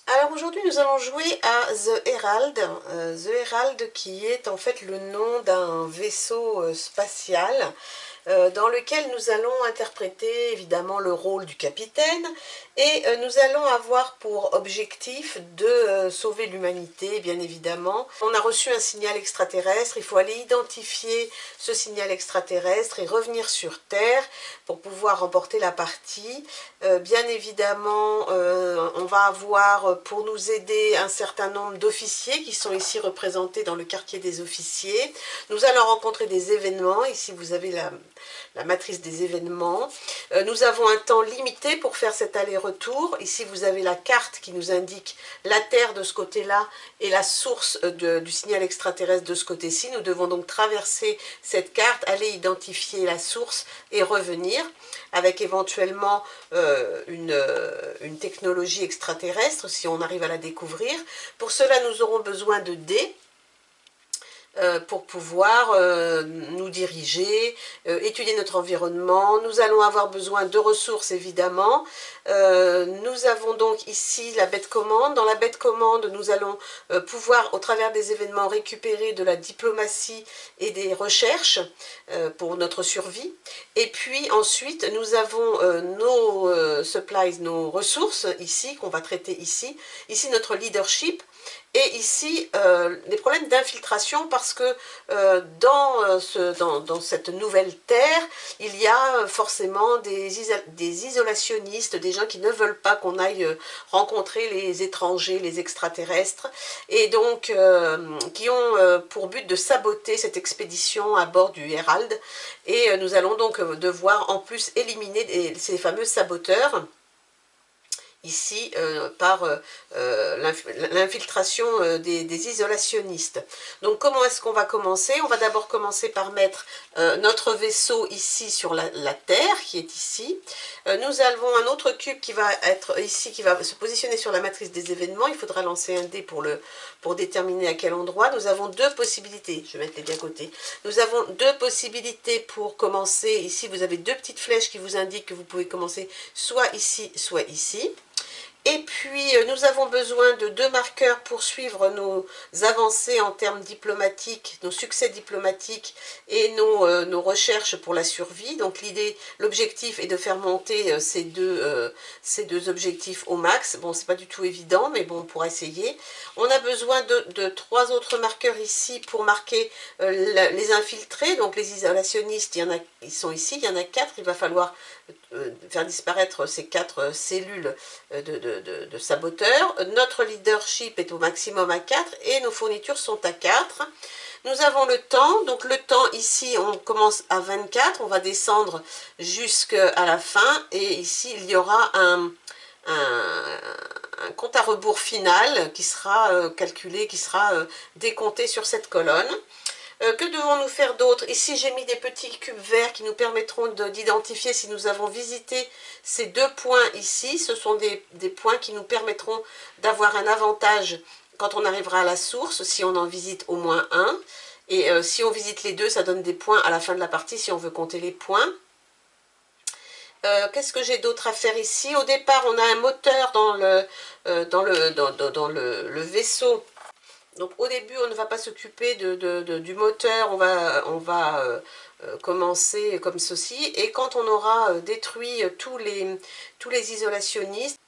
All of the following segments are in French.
Alors aujourd'hui nous allons jouer à The Herald. The Herald qui est en fait le nom d'un vaisseau spatial dans lequel nous allons interpréter évidemment le rôle du capitaine et nous allons avoir pour objectif de sauver l'humanité, bien évidemment. On a reçu un signal extraterrestre, il faut aller identifier ce signal extraterrestre et revenir sur Terre pour pouvoir remporter la partie. Bien évidemment, on va avoir pour nous aider un certain nombre d'officiers qui sont ici représentés dans le quartier des officiers. Nous allons rencontrer des événements, ici vous avez la matrice des événements. Nous avons un temps limité pour faire cet aller-retour. Ici, vous avez la carte qui nous indique la Terre de ce côté-là et la source du signal extraterrestre de ce côté-ci. Nous devons donc traverser cette carte, aller identifier la source et revenir avec éventuellement une technologie extraterrestre si on arrive à la découvrir. Pour cela, nous aurons besoin de dés. Pour pouvoir nous diriger, étudier notre environnement. Nous allons avoir besoin de ressources évidemment. Nous avons donc ici la baie de commande. Dans la baie de commande, nous allons pouvoir au travers des événements récupérer de la diplomatie et des recherches pour notre survie. Et puis ensuite nous avons nos supplies, nos ressources ici qu'on va traiter ici. Ici notre leadership. Et ici, les problèmes d'infiltration parce que dans cette nouvelle terre, il y a forcément des isolationnistes, des gens qui ne veulent pas qu'on aille rencontrer les étrangers, les extraterrestres, et donc qui ont pour but de saboter cette expédition à bord du Herald. Et nous allons donc devoir en plus éliminer ces fameux saboteurs. Ici par l'infiltration des isolationnistes. Donc comment est-ce qu'on va commencer? On va d'abord commencer par mettre notre vaisseau ici sur la Terre, qui est ici. Nous avons un autre cube qui va être ici, qui va se positionner sur la matrice des événements. Il faudra lancer un dé pour déterminer à quel endroit. Nous avons deux possibilités, je vais mettre les bien à côté. Nous avons deux possibilités pour commencer. Ici, vous avez deux petites flèches qui vous indiquent que vous pouvez commencer soit ici, soit ici. Et puis, nous avons besoin de deux marqueurs pour suivre nos avancées en termes diplomatiques, nos succès diplomatiques et nos recherches pour la survie. Donc, l'objectif est de faire monter ces deux objectifs au max. Bon, c'est pas du tout évident, mais bon, on pourra essayer. On a besoin de trois autres marqueurs ici pour marquer les infiltrés. Donc, les isolationnistes, ils sont ici, il y en a 4. Il va falloir faire disparaître ces 4 cellules de saboteurs. Notre leadership est au maximum à 4 et nos fournitures sont à 4. Nous avons le temps, donc le temps ici on commence à 24, on va descendre jusqu'à la fin et ici il y aura un compte à rebours final qui sera calculé, qui sera décompté sur cette colonne. Que devons-nous faire d'autre? Ici, j'ai mis des petits cubes verts qui nous permettront d'identifier si nous avons visité ces deux points ici. Ce sont des points qui nous permettront d'avoir un avantage quand on arrivera à la source, si on en visite au moins un. Et si on visite les deux, ça donne des points à la fin de la partie si on veut compter les points. Qu'est-ce que j'ai d'autre à faire ici? Au départ, on a un moteur dans le vaisseau. Donc au début, on ne va pas s'occuper du moteur, on va commencer comme ceci. Et quand on aura détruit tous les isolationnistes,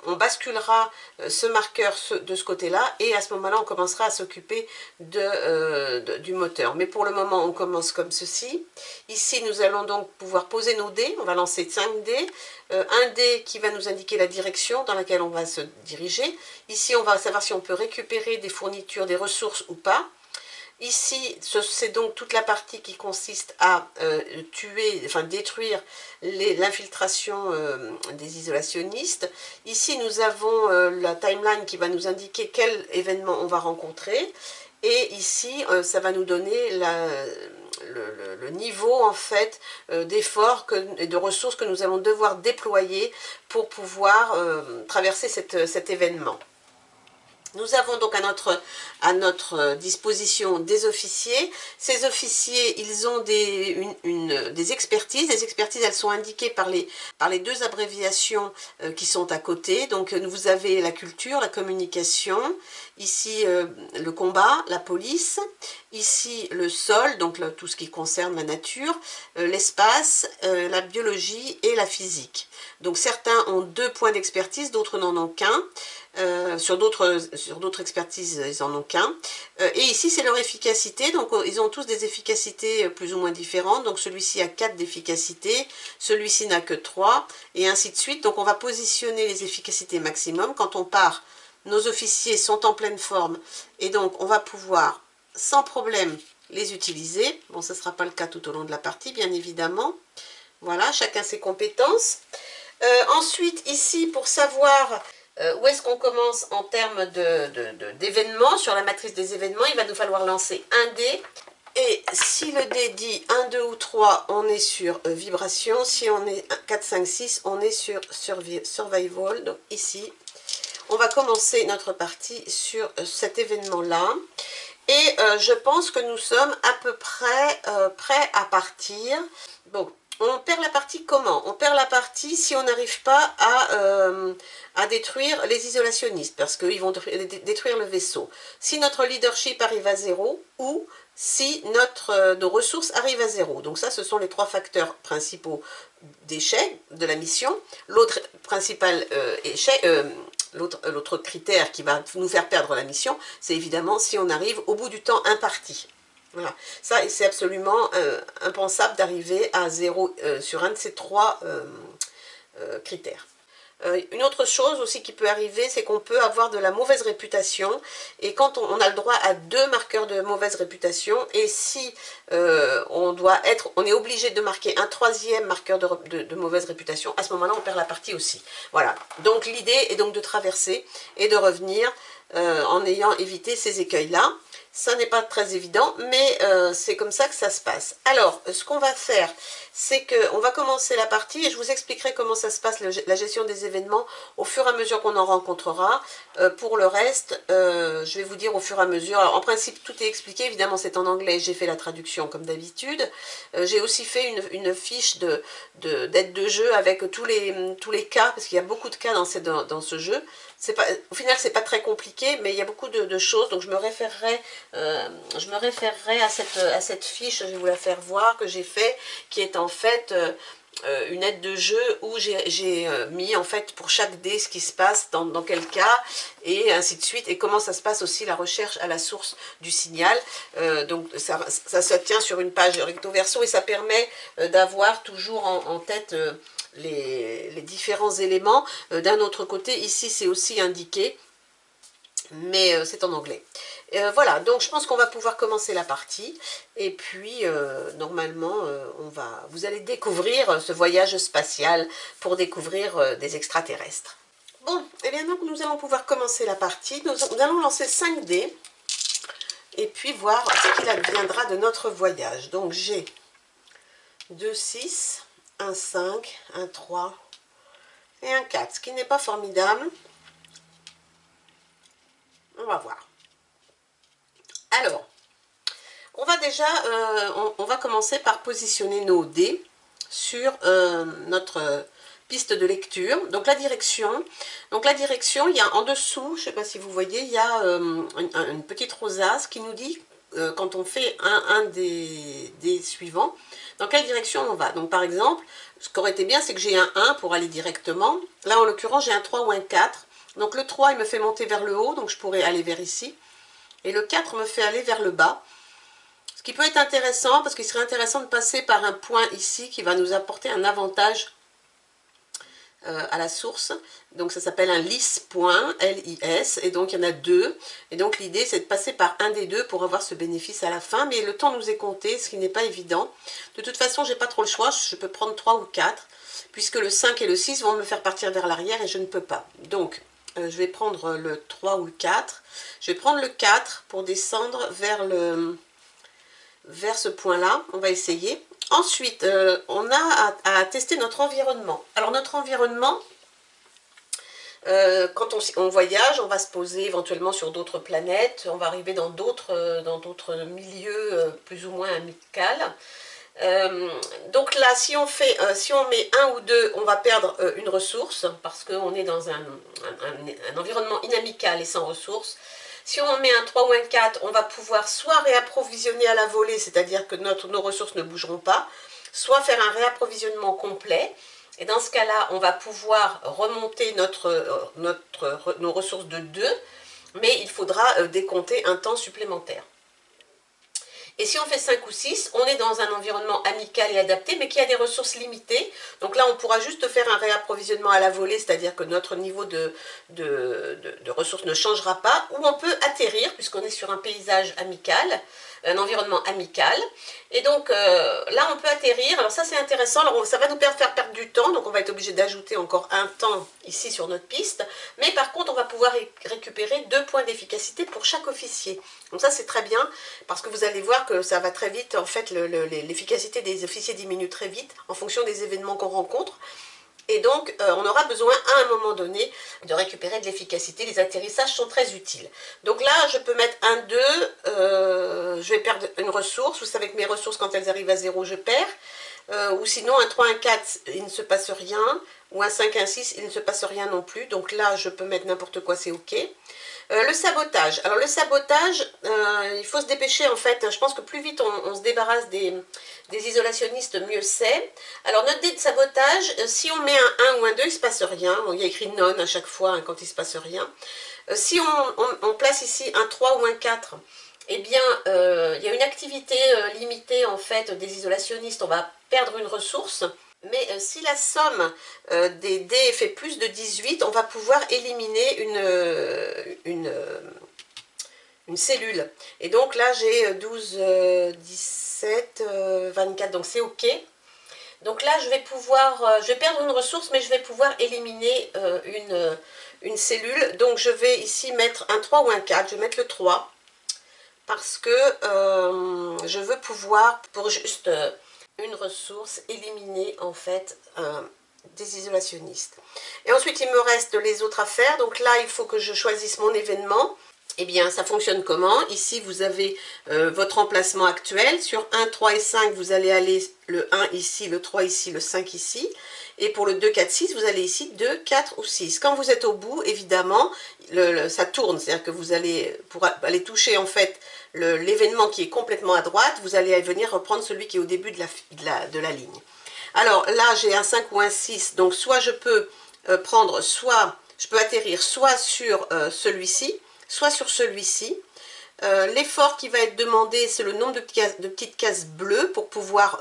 on basculera ce marqueur de ce côté-là et à ce moment-là, on commencera à s'occuper du moteur. Mais pour le moment, on commence comme ceci. Ici, nous allons donc pouvoir poser nos dés. On va lancer 5 dés. Un dé qui va nous indiquer la direction dans laquelle on va se diriger. Ici, on va savoir si on peut récupérer des fournitures, des ressources ou pas.Ici, c'est donc toute la partie qui consiste à détruire l'infiltration des isolationnistes. Ici, nous avons la timeline qui va nous indiquer quel événement on va rencontrer. Et ici, ça va nous donner le niveau en fait d'efforts et de ressources que nous allons devoir déployer pour pouvoir traverser cet événement. Nous avons donc à notre disposition des officiers. Ces officiers, ils ont des expertises. Les expertises, elles sont indiquées par les deux abréviations qui sont à côté. Donc vous avez la culture, la communication, ici le combat, la police, ici le sol, donc tout ce qui concerne la nature, l'espace, la biologie et la physique. Donc certains ont 2 points d'expertise, d'autres n'en ont qu'un. Sur d'autres expertises, ils n'en ont qu'un. Et ici, c'est leur efficacité. Donc, ils ont tous des efficacités plus ou moins différentes. Donc, celui-ci a 4 d'efficacité, celui-ci n'a que 3, et ainsi de suite. Donc, on va positionner les efficacités maximum. Quand on part, nos officiers sont en pleine forme, et donc, on va pouvoir, sans problème, les utiliser. Bon, ce ne sera pas le cas tout au long de la partie, bien évidemment. Voilà, chacun ses compétences. Ensuite, ici, pour savoir où est-ce qu'on commence en termes d'événements, sur la matrice des événements, il va nous falloir lancer un dé. Et si le dé dit 1, 2 ou 3, on est sur vibration. Si on est 4, 5, 6, on est sur survival. Donc ici, on va commencer notre partie sur cet événement-là. Et je pense que nous sommes à peu près prêts à partir. Bon. On perd la partie comment? On perd la partie si on n'arrive pas à détruire les isolationnistes, parce qu'ils vont détruire le vaisseau. Si notre leadership arrive à 0, ou si nos ressources arrivent à 0. Donc ça, ce sont les 3 facteurs principaux d'échec de la mission. L'autre principal l'autre critère qui va nous faire perdre la mission, c'est évidemment si on arrive au bout du temps imparti. Voilà, ça c'est absolument impensable d'arriver à 0 sur un de ces 3 critères. Une autre chose aussi qui peut arriver, c'est qu'on peut avoir de la mauvaise réputation, et quand on a le droit à 2 marqueurs de mauvaise réputation, et si on est obligé de marquer un 3e marqueur de mauvaise réputation, à ce moment-là on perd la partie aussi. Voilà, donc l'idée est donc de traverser et de revenir en ayant évité ces écueils-là. Ça n'est pas très évident, mais c'est comme ça que ça se passe. Alors, ce qu'on va faire, c'est qu'on va commencer la partie et je vous expliquerai comment ça se passe, la gestion des événements, au fur et à mesure qu'on en rencontrera. Pour le reste, je vais vous dire au fur et à mesure. Alors, en principe, tout est expliqué. Évidemment, c'est en anglais. J'ai fait la traduction comme d'habitude. J'ai aussi fait une fiche d'aide de jeu avec tous les cas, parce qu'il y a beaucoup de cas dans ce jeu. Au final, c'est pas très compliqué, mais il y a beaucoup de choses, donc je me référerai à cette fiche, je vais vous la faire voir, que j'ai fait, qui est en fait une aide de jeu où j'ai mis en fait pour chaque dé ce qui se passe, dans quel cas, et ainsi de suite, et comment ça se passe aussi la recherche à la source du signal. Donc ça se tient sur une page recto verso, et ça permet d'avoir toujours en tête les différents éléments. D'un autre côté, ici c'est aussi indiqué, mais c'est en anglais. Voilà, donc je pense qu'on va pouvoir commencer la partie, et puis normalement vous allez découvrir ce voyage spatial pour découvrir des extraterrestres. Bon, et bien donc nous allons pouvoir commencer la partie. Nous allons lancer 5 dés et puis voir ce qu'il adviendra de notre voyage. Donc j'ai 2 6, un 5, un 3 et un 4, ce qui n'est pas formidable. On va voir. Alors, on va déjà, on va commencer par positionner nos dés sur notre piste de lecture. Donc la direction, il y a en dessous, je ne sais pas si vous voyez, il y a une petite rosace qui nous dit, quand on fait un des suivants, dans quelle direction on va. Donc par exemple, ce qui aurait été bien, c'est que j'ai un 1 pour aller directement. Là, en l'occurrence, j'ai un 3 ou un 4. Donc le 3, il me fait monter vers le haut, donc je pourrais aller vers ici. Et le 4 me fait aller vers le bas. Ce qui peut être intéressant, parce qu'il serait intéressant de passer par un point ici qui va nous apporter un avantage à la source. Donc ça s'appelle un LIS point, L-I-S, et donc il y en a 2. Et donc l'idée c'est de passer par un des 2 pour avoir ce bénéfice à la fin, mais le temps nous est compté, ce qui n'est pas évident. De toute façon, j'ai pas trop le choix, je peux prendre 3 ou 4, puisque le 5 et le 6 vont me faire partir vers l'arrière et je ne peux pas. Donc je vais prendre le 3 ou le 4. Je vais prendre le 4 pour descendre vers ce point-là. On va essayer. Ensuite, on a à tester notre environnement. Alors notre environnement, Quand on voyage, on va se poser éventuellement sur d'autres planètes, on va arriver dans d'autres milieux plus ou moins amicaux. Donc là, si on met un ou deux, on va perdre une ressource parce qu'on est dans un environnement inamical et sans ressources. Si on met un 3 ou un 4, on va pouvoir soit réapprovisionner à la volée, c'est-à-dire que nos ressources ne bougeront pas, soit faire un réapprovisionnement complet. Et dans ce cas-là, on va pouvoir remonter nos ressources de 2, mais il faudra décompter un temps supplémentaire. Et si on fait 5 ou 6, on est dans un environnement amical et adapté, mais qui a des ressources limitées. Donc là, on pourra juste faire un réapprovisionnement à la volée, c'est-à-dire que notre niveau de ressources ne changera pas, ou on peut atterrir, puisqu'on est sur un paysage amical, un environnement amical. Et donc là, on peut atterrir. Alors ça, c'est intéressant. Alors, ça va nous faire perdre du temps, donc on va être obligé d'ajouter encore un temps ici sur notre piste. Mais par contre, on va pouvoir récupérer 2 points d'efficacité pour chaque officier. Donc ça, c'est très bien, parce que vous allez voir que ça va très vite. En fait, l'efficacité des officiers diminue très vite en fonction des événements qu'on rencontre. Et donc, on aura besoin à un moment donné de récupérer de l'efficacité. Les atterrissages sont très utiles. Donc là, je peux mettre un 2, je vais perdre une ressource. Vous savez que mes ressources, quand elles arrivent à 0, je perds. Ou sinon, un 3, un 4, il ne se passe rien. Ou un 5, un 6, il ne se passe rien non plus. Donc là, je peux mettre n'importe quoi, c'est OK. Le sabotage. Alors le sabotage, il faut se dépêcher en fait. Je pense que plus vite on se débarrasse des isolationnistes, mieux c'est. Alors notre dé de sabotage, si on met un 1 ou un 2, il ne se passe rien. Bon, il y a écrit non à chaque fois hein, quand il ne se passe rien. Si on place ici un 3 ou un 4, eh bien il y a une activité limitée en fait des isolationnistes. On va perdre une ressource. Mais si la somme des dés fait plus de 18, on va pouvoir éliminer une cellule. Et donc là, j'ai 12, 17, 24, donc c'est OK. Donc là, je vais perdre une ressource, mais je vais pouvoir éliminer une cellule. Donc je vais ici mettre un 3 ou un 4, je vais mettre le 3, parce que je veux pouvoir, pour juste une ressource, éliminer en fait des isolationnistes. Et ensuite, il me reste les autres à faire. Donc là, il faut que je choisisse mon événement. Eh bien, ça fonctionne comment? Ici, vous avez votre emplacement actuel. Sur 1, 3 et 5, vous allez aller le 1 ici, le 3 ici, le 5 ici. Et pour le 2, 4, 6, vous allez ici 2, 4 ou 6. Quand vous êtes au bout, évidemment, ça tourne. C'est-à-dire que vous allez, pour aller toucher en fait l'événement qui est complètement à droite, vous allez venir reprendre celui qui est au début de la ligne. Alors là, j'ai un 5 ou un 6. Donc soit je peux je peux atterrir soit sur celui-ci, soit sur celui-ci. L'effort qui va être demandé, c'est le nombre de petites cases bleues pour pouvoir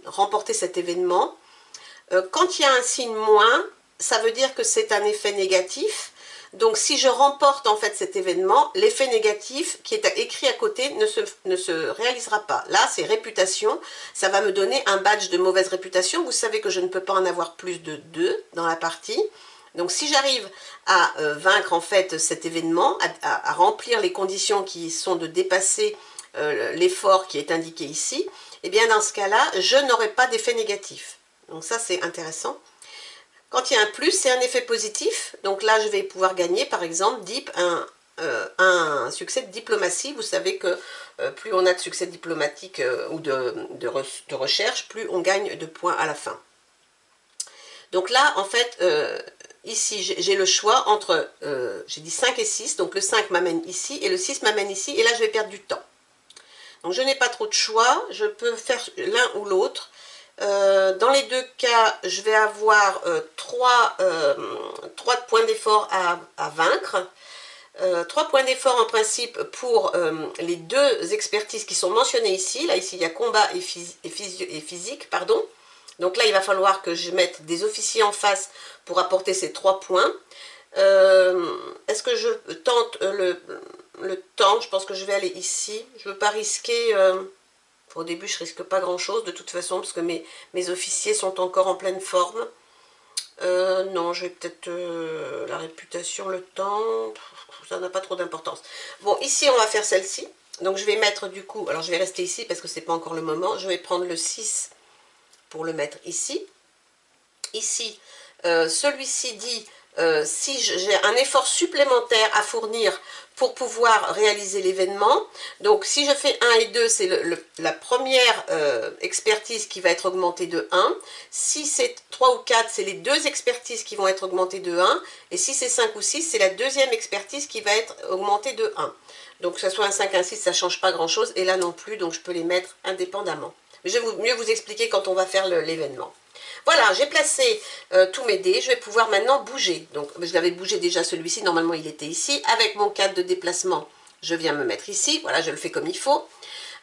remporter cet événement. Quand il y a un signe moins, ça veut dire que c'est un effet négatif. Donc si je remporte en fait cet événement, l'effet négatif qui est écrit à côté ne se réalisera pas. Là, c'est réputation. Ça va me donner un badge de mauvaise réputation. Vous savez que je ne peux pas en avoir plus de 2 dans la partie. Donc si j'arrive à vaincre en fait cet événement, à remplir les conditions qui sont de dépasser l'effort qui est indiqué ici, et bien dans ce cas-là, je n'aurai pas d'effet négatif. Donc ça c'est intéressant. Quand il y a un plus, c'est un effet positif. Donc là, je vais pouvoir gagner, par exemple, un succès de diplomatie. Vous savez que plus on a de succès diplomatique ou de recherche, plus on gagne de points à la fin. Donc là, en fait, ici, j'ai le choix entre, j'ai dit 5 et 6. Donc le 5 m'amène ici et le 6 m'amène ici. Et là, je vais perdre du temps. Donc je n'ai pas trop de choix. Je peux faire l'un ou l'autre. Dans les deux cas, je vais avoir 3 points d'effort à vaincre. 3 points d'effort en principe pour les 2 expertises qui sont mentionnées ici. Là, ici, il y a combat et physique, pardon. Donc là, il va falloir que je mette des officiers en face pour apporter ces 3 points. Est-ce que je tente le temps? Je pense que je vais aller ici. Je ne veux pas risquer... Au début, je risque pas grand-chose de toute façon, parce que mes officiers sont encore en pleine forme. Non, je vais peut-être la réputation, le temps, ça n'a pas trop d'importance. Bon, ici, on va faire celle-ci. Donc, je vais mettre du coup, alors je vais rester ici parce que c'est pas encore le moment. Je vais prendre le 6 pour le mettre ici. Ici, celui-ci dit si j'ai un effort supplémentaire à fournir pour pouvoir réaliser l'événement. Donc si je fais 1 et 2, c'est la première expertise qui va être augmentée de 1. Si c'est 3 ou 4, c'est les deux expertises qui vont être augmentées de 1. Et si c'est 5 ou 6, c'est la deuxième expertise qui va être augmentée de 1. Donc que ce soit un 5, un 6, ça ne change pas grand chose. Et là non plus, donc je peux les mettre indépendamment. Mais je vais mieux vous expliquer quand on va faire l'événement. Voilà, j'ai placé tous mes dés, je vais pouvoir maintenant bouger. Donc je l'avais bougé déjà celui-ci, normalement il était ici. Avec mon cadre de déplacement, je viens me mettre ici, voilà, je le fais comme il faut.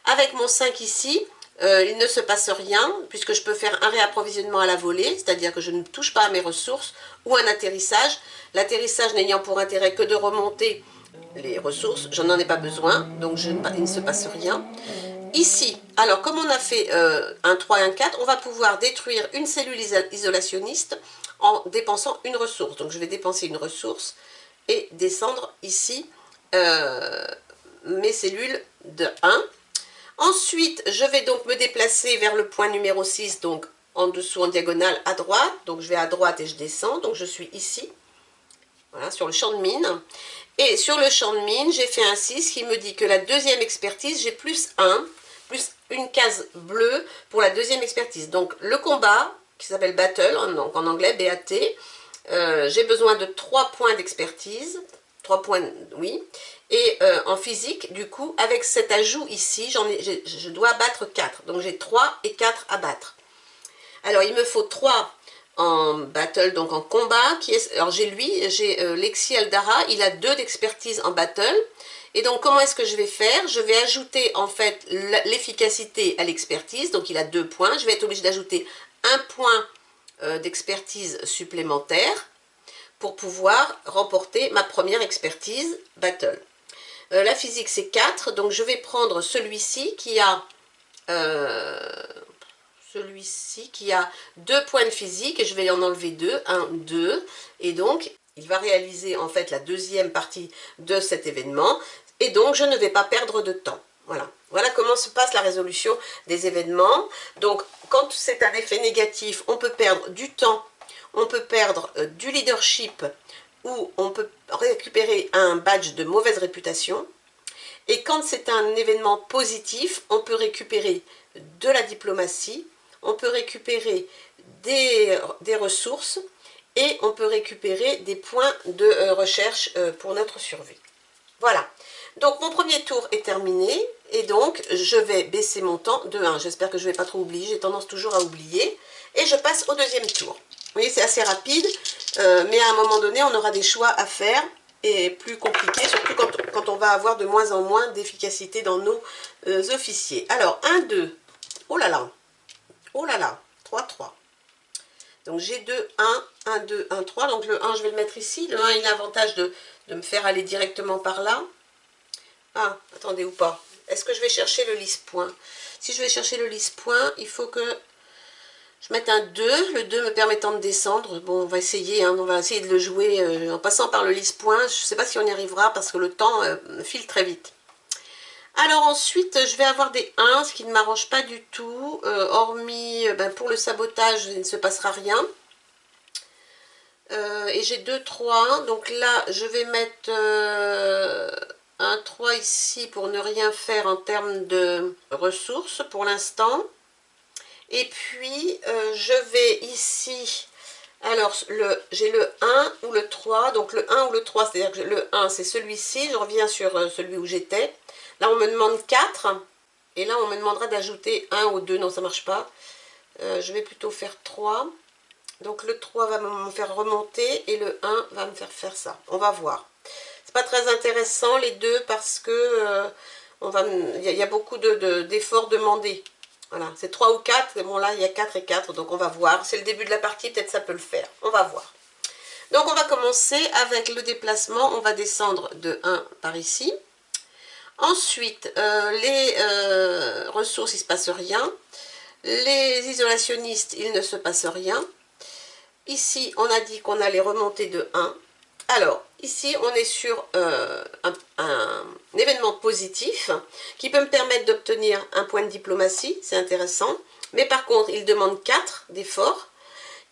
Avec mon 5 ici, il ne se passe rien, puisque je peux faire un réapprovisionnement à la volée, c'est-à-dire que je ne touche pas à mes ressources, ou un atterrissage. L'atterrissage n'ayant pour intérêt que de remonter les ressources, je n'en ai pas besoin, donc il ne se passe rien. Ici, alors comme on a fait un 3 et un 4, on va pouvoir détruire une cellule isolationniste en dépensant une ressource. Donc je vais dépenser une ressource et descendre ici mes cellules de 1. Ensuite, je vais donc me déplacer vers le point numéro 6, donc en dessous en diagonale à droite. Donc je vais à droite et je descends, donc je suis ici, voilà, sur le champ de mine. Et sur le champ de mine, j'ai fait un 6 qui me dit que la deuxième expertise, j'ai plus 1, plus une case bleue pour la deuxième expertise. Donc le combat, qui s'appelle Battle, en anglais, BAT, j'ai besoin de 3 points d'expertise, 3 points, oui, et en physique, du coup, avec cet ajout ici, je dois battre 4. Donc j'ai 3 et 4 à battre. Alors il me faut 3 en battle, donc en combat. Alors j'ai Lexi Aldara, il a 2 d'expertise en battle. Et donc comment est-ce que je vais faire? Je vais ajouter en fait l'efficacité à l'expertise, donc il a 2 points. Je vais être obligée d'ajouter un point d'expertise supplémentaire pour pouvoir remporter ma première expertise battle. La physique c'est 4, donc je vais prendre celui-ci qui a... celui-ci qui a 2 points de physique et je vais en enlever 2, 1, 2, et donc il va réaliser en fait la deuxième partie de cet événement et donc je ne vais pas perdre de temps. Voilà, voilà comment se passe la résolution des événements. Donc quand c'est un effet négatif, on peut perdre du temps, on peut perdre du leadership ou on peut récupérer un badge de mauvaise réputation. Et quand c'est un événement positif, on peut récupérer de la diplomatie, on peut récupérer des ressources et on peut récupérer des points de recherche pour notre survie. Voilà, donc mon premier tour est terminé et donc je vais baisser mon temps de 1. J'espère que je ne vais pas trop oublier, j'ai tendance toujours à oublier. Et je passe au deuxième tour. Vous voyez, c'est assez rapide, mais à un moment donné, on aura des choix à faire et plus compliqué, surtout quand on va avoir de moins en moins d'efficacité dans nos officiers. Alors, 1, 2, oh là là, 3, 3. Donc j'ai 2, 1, 2, 1, 3. Donc le 1, je vais le mettre ici. Le 1, il a l'avantage de me faire aller directement par là. Ah, attendez, ou pas. Est-ce que je vais chercher le lisse-point? Si je vais chercher le lisse-point, il faut que je mette un 2, le 2 me permettant de descendre. Bon, on va essayer, hein, on va essayer de le jouer en passant par le lisse-point. Je ne sais pas si on y arrivera parce que le temps file très vite. Alors ensuite, je vais avoir des 1, ce qui ne m'arrange pas du tout. Hormis, pour le sabotage, il ne se passera rien. Et j'ai 2, 3. Donc là, je vais mettre un 3 ici pour ne rien faire en termes de ressources pour l'instant. Et puis, je vais ici... Alors, j'ai le 1 ou le 3. Donc le 1 ou le 3, c'est-à-dire que le 1, c'est celui-ci. Je reviens sur celui où j'étais. Là, on me demande 4. Et là, on me demandera d'ajouter 1 ou 2. Non, ça ne marche pas. Je vais plutôt faire 3. Donc, le 3 va me faire remonter. Et le 1 va me faire ça. On va voir. C'est pas très intéressant, les deux, parce que il y a beaucoup d'efforts demandés. Voilà, c'est 3 ou 4. Bon, là, il y a 4 et 4. Donc, on va voir. C'est le début de la partie. Peut-être ça peut le faire. On va voir. Donc, on va commencer avec le déplacement. On va descendre de 1 par ici. Ensuite, les ressources, il ne se passe rien. Les isolationnistes, il ne se passe rien. Ici, on a dit qu'on allait remonter de 1. Alors, ici, on est sur un événement positif qui peut me permettre d'obtenir un point de diplomatie. C'est intéressant. Mais par contre, il demande 4 d'efforts.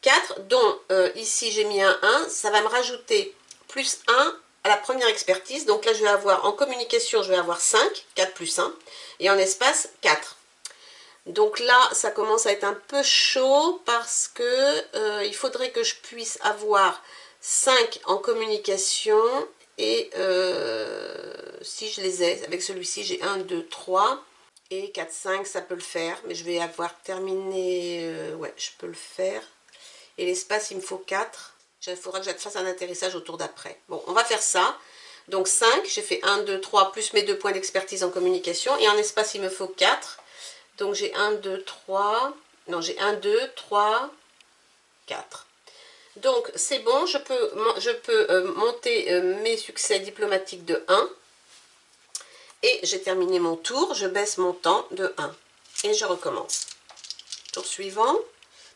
4, dont ici j'ai mis un 1, ça va me rajouter plus 1 à la première expertise. Donc là, je vais avoir en communication, je vais avoir 5, 4 plus 1, et en espace, 4. Donc là, ça commence à être un peu chaud parce que il faudrait que je puisse avoir 5 en communication et si je les ai, avec celui-ci, j'ai 1, 2, 3 et 4, 5, ça peut le faire. Mais je vais avoir terminé, ouais, je peux le faire. Et l'espace, il me faut 4. Il faudra que je fasse un atterrissage au tour d'après. Bon, on va faire ça. Donc 5, j'ai fait 1, 2, 3, plus mes 2 points d'expertise en communication. Et en espace, il me faut 4. Donc j'ai 1, 2, 3, non j'ai 1, 2, 3, 4. Donc c'est bon, je peux monter mes succès diplomatiques de 1. Et j'ai terminé mon tour, je baisse mon temps de 1. Et je recommence. Tour suivant.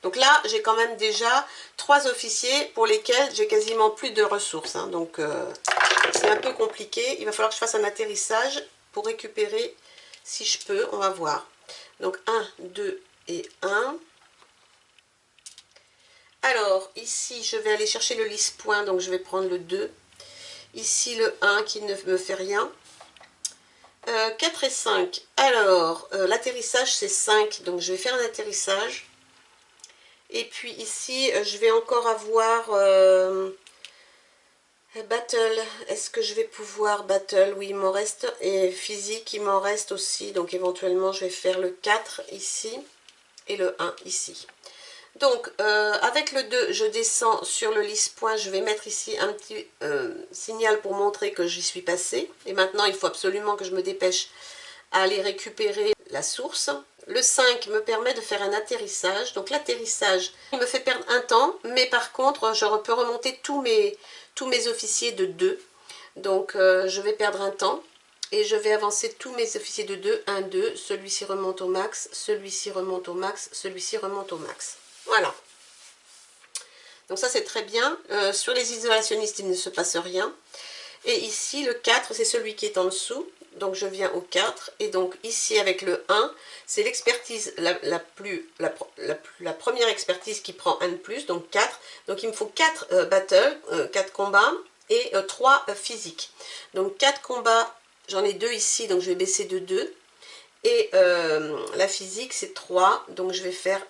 Donc là, j'ai quand même déjà 3 officiers pour lesquels j'ai quasiment plus de ressources. Hein. Donc c'est un peu compliqué. Il va falloir que je fasse un atterrissage pour récupérer, si je peux, on va voir. Donc 1, 2 et 1. Alors, ici, je vais aller chercher le lisse point, donc je vais prendre le 2. Ici, le 1 qui ne me fait rien. 4 et 5. Alors, l'atterrissage, c'est 5, donc je vais faire un atterrissage. Et puis ici, je vais encore avoir battle. Est-ce que je vais pouvoir battle? Oui, il m'en reste. Et physique, il m'en reste aussi. Donc éventuellement, je vais faire le 4 ici et le 1 ici. Donc, avec le 2, je descends sur le lisse point. Je vais mettre ici un petit signal pour montrer que j'y suis passée. Et maintenant, il faut absolument que je me dépêche à aller récupérer la source. Le 5 me permet de faire un atterrissage. Donc l'atterrissage, il me fait perdre un temps, mais par contre, je peux remonter tous mes officiers de 2. Donc je vais perdre un temps et je vais avancer tous mes officiers de 2. 1, 2, celui-ci remonte au max, celui-ci remonte au max, celui-ci remonte au max. Voilà. Donc ça c'est très bien. Sur les isolationnistes, il ne se passe rien. Et ici, le 4, c'est celui qui est en dessous. Donc je viens au 4. Et donc ici, avec le 1, c'est l'expertise, la première expertise qui prend 1 de plus, donc 4. Donc il me faut 4 battles, 4 combats et 3 physiques. Donc 4 combats, j'en ai 2 ici, donc je vais baisser de 2. Et la physique, c'est 3. Donc je vais faire